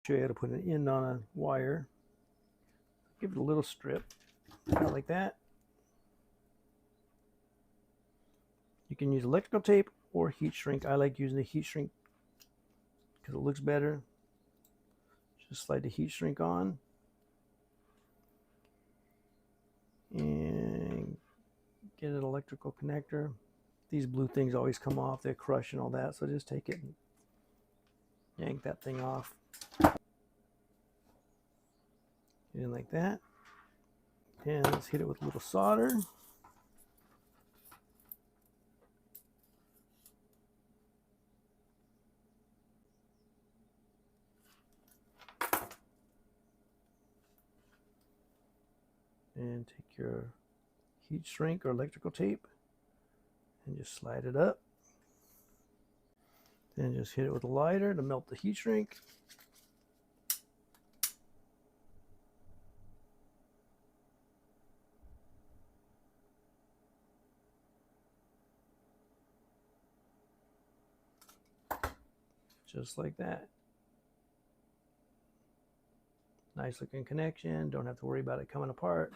show you how to put an end on a wire. Give it a little strip, kind of like that. You can use electrical tape or heat shrink. I like using the heat shrink because it looks better. Just slide the heat shrink on and get an electrical connector. These blue things always come off, they crush and all that, so just take it and yank that thing off. And like that. And let's hit it with a little solder. And take your heat shrink or electrical tape and just slide it up. Then just hit it with a lighter to melt the heat shrink. Just like that. Nice looking connection, don't have to worry about it coming apart.